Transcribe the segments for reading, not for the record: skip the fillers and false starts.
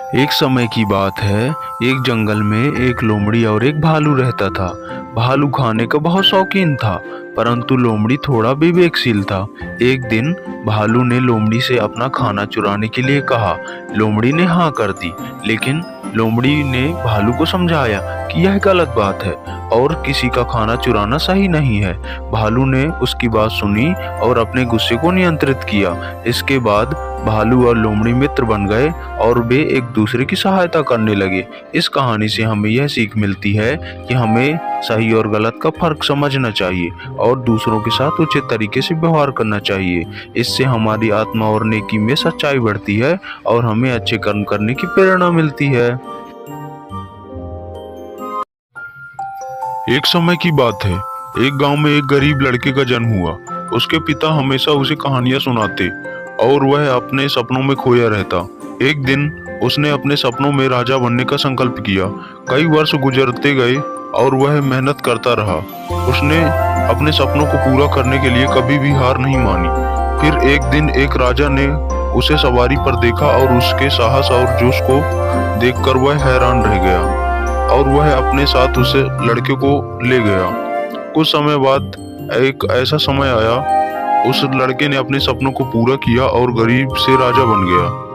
एक समय की बात है। एक जंगल में एक लोमड़ी और एक भालू रहता था। भालू खाने का बहुत शौकीन था, परंतु लोमड़ी थोड़ा विवेकशील था। एक दिन भालू ने लोमड़ी से अपना खाना चुराने के लिए कहा। लोमड़ी ने हाँ कर दी, लेकिन लोमड़ी ने भालू को समझाया कि यह गलत बात है और किसी का खाना चुराना सही नहीं है। भालू ने उसकी बात सुनी और अपने गुस्से को नियंत्रित किया। इसके बाद भालू और लोमड़ी मित्र बन गए और वे एक दूसरे की सहायता करने लगे। इस कहानी से हमें यह सीख मिलती है कि हमें सही और गलत का फर्क समझना चाहिए और दूसरों के साथ उचित तरीके से व्यवहार करना चाहिए। इससे हमारी आत्मा और नेकी में सच्चाई बढ़ती है और हमें अच्छे कर्म करने की प्रेरणा मिलती है। एक समय की बात है। एक गांव में एक गरीब लड़के का जन्म हुआ। उसके पिता हमेशा उसे कहानियां सुनाते और वह अपने सपनों में खोया रहता। एक दिन उसने अपने सपनों में राजा बनने का संकल्प किया। कई वर्ष गुजरते गए और वह मेहनत करता रहा। उसने अपने सपनों को पूरा करने के लिए कभी भी हार नहीं मानी। फिर एक दिन एक राजा ने उसे सवारी पर देखा और उसके साहस और जोश को देखकर वह हैरान रह गया और वह अपने साथ उसे लड़के को ले गया। कुछ समय बाद एक ऐसा समय आया, उस लड़के ने अपने सपनों को पूरा किया और गरीब से राजा बन गया।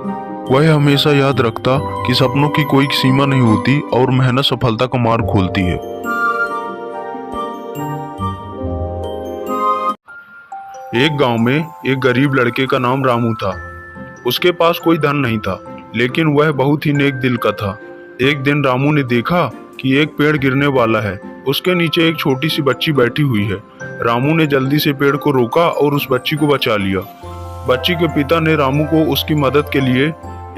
वह हमेशा याद रखता कि सपनों की कोई सीमा नहीं होती और मेहनत सफलता का मार्ग खोलती है। एक गांव में एक गरीब लड़के का नाम रामू था। उसके पास कोई धन नहीं था, लेकिन वह बहुत ही नेक दिल का था। एक दिन रामू ने देखा कि एक पेड़ गिरने वाला है। उसके नीचे एक छोटी सी बच्ची बैठी हुई है। रामू ने जल्दी से पेड़ को रोका और उस बच्ची को बचा लिया। बच्ची के पिता ने रामू को उसकी मदद के लिए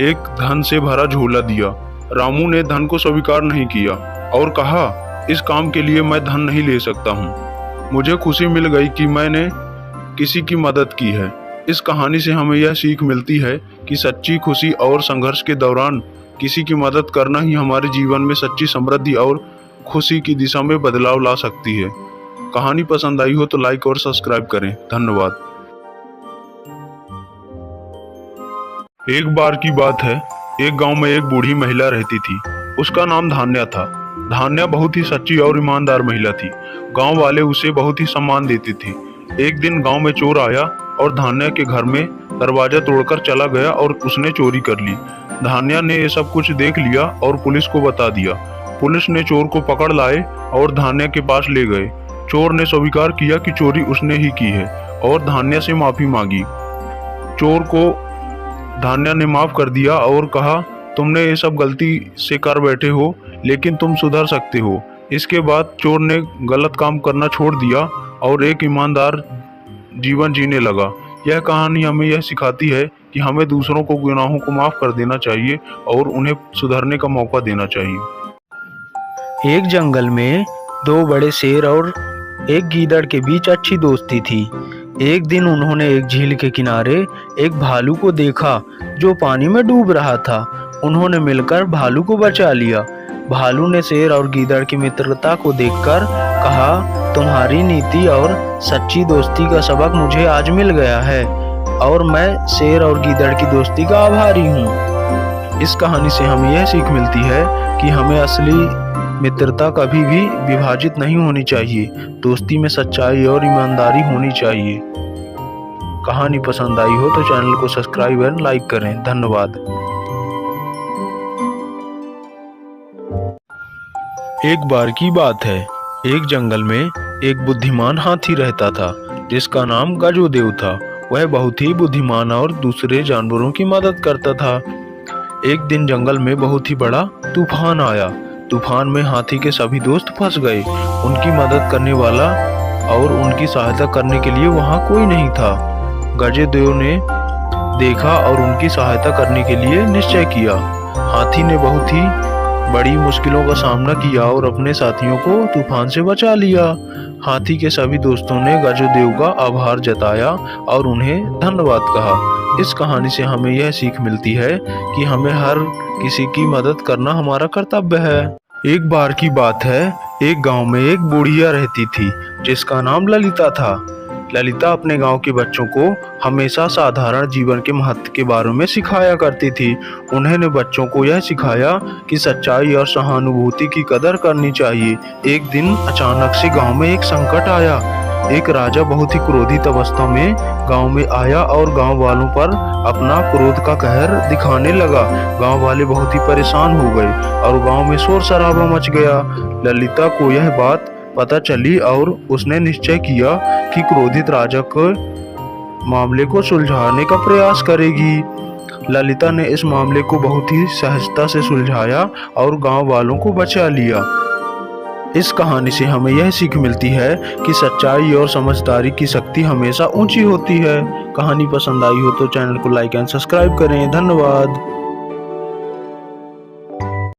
एक धन से भरा झोला दिया। रामू ने धन को स्वीकार नहीं किया और कहा, इस काम के लिए मैं धन नहीं ले सकता हूँ। मुझे खुशी मिल गई कि मैंने किसी की मदद की है। इस कहानी से हमें यह सीख मिलती है कि सच्ची खुशी और संघर्ष के दौरान किसी की मदद करना ही हमारे जीवन में सच्ची समृद्धि और खुशी की दिशा में बदलाव ला सकती है। कहानी पसंद आई हो तो लाइक और सब्सक्राइब करें। धन्यवाद। एक बार की बात है। एक गांव में एक बूढ़ी महिला रहती थी। उसका नाम धान्या था। धान्या बहुत ही सच्ची और ईमानदार महिला थी। गांव वाले उसे बहुत ही सम्मान देते थे। एक दिन गांव में चोर आया और धान्या के घर में दरवाजा तोड़कर चला गया और उसने चोरी कर ली। धान्या ने ये सब कुछ देख लिया और पुलिस को बता दिया। पुलिस ने चोर को पकड़ लाए और धान्या के पास ले गए। चोर ने स्वीकार किया कि चोरी उसने ही की है और धान्या से माफी मांगी। चोर को धान्या ने माफ कर दिया और कहा, तुमने ये सब गलती से कर बैठे हो, लेकिन तुम सुधर सकते हो। इसके बाद चोर ने गलत काम करना छोड़ दिया और एक ईमानदार जीवन जीने लगा। यह कहानी हमें यह सिखाती है कि हमें दूसरों को गुनाहों को माफ कर देना चाहिए और उन्हें सुधरने का मौका देना चाहिए। एक जंगल में दो बड़े शेर और एक गीदड़ के बीच अच्छी दोस्ती थी। एक दिन उन्होंने एक झील के किनारे एक भालू को देखा जो पानी में डूब रहा था। उन्होंने मिलकर भालू को बचा लिया। भालू ने शेर और गीदड़ की मित्रता को देखकर कहा, तुम्हारी नीति और सच्ची दोस्ती का सबक मुझे आज मिल गया है और मैं शेर और गीदड़ की दोस्ती का आभारी हूँ। इस कहानी से हमें यह सीख मिलती है कि हमें असली मित्रता कभी भी विभाजित नहीं होनी चाहिए। दोस्ती में सच्चाई और ईमानदारी होनी चाहिए। कहानी पसंद आई हो तो चैनल को सब्सक्राइब और लाइक करें। धन्यवाद। एक बार की बात है। एक जंगल में एक बुद्धिमान हाथी रहता था जिसका नाम गजोदेव था। वह बहुत ही बुद्धिमान और दूसरे जानवरों की मदद करता था। एक दिन जंगल में बहुत ही बड़ा तूफान आया। तूफान में हाथी के सभी दोस्त फंस गए। उनकी मदद करने वाला और उनकी सहायता करने के लिए वहां कोई नहीं था। गजोदेव ने देखा और उनकी सहायता करने के लिए निश्चय किया। हाथी ने बहुत ही बड़ी मुश्किलों का सामना किया और अपने साथियों को तूफान से बचा लिया। हाथी के सभी दोस्तों ने गजोदेव का आभार जताया और उन्हें धन्यवाद कहा। इस कहानी से हमें यह सीख मिलती है कि हमें हर किसी की मदद करना हमारा कर्तव्य है। एक बार की बात है। एक गांव में एक बुढ़िया रहती थी जिसका नाम ललिता था। ललिता अपने गांव के बच्चों को हमेशा साधारण जीवन के महत्व के बारे में सिखाया करती थी। उन्होंने बच्चों को यह सिखाया कि सच्चाई और सहानुभूति की कदर करनी चाहिए। एक दिन अचानक से गांव में एक संकट आया। एक राजा बहुत ही क्रोधित अवस्था में गांव में आया और गांव वालों पर अपना क्रोध का कहर दिखाने लगा। गांव वाले बहुत ही परेशान हो गए और गांव में शोर शराबा मच गया। ललिता को यह बात पता चली और उसने निश्चय किया कि क्रोधित राजा के मामले को सुलझाने का प्रयास करेगी। ललिता ने इस मामले को बहुत ही सहजता से सुलझाया और गांव वालों को बचा लिया। इस कहानी से हमें यह सीख मिलती है कि सच्चाई और समझदारी की शक्ति हमेशा ऊंची होती है। कहानी पसंद आई हो तो चैनल को लाइक एंड सब्सक्राइब करें। धन्यवाद।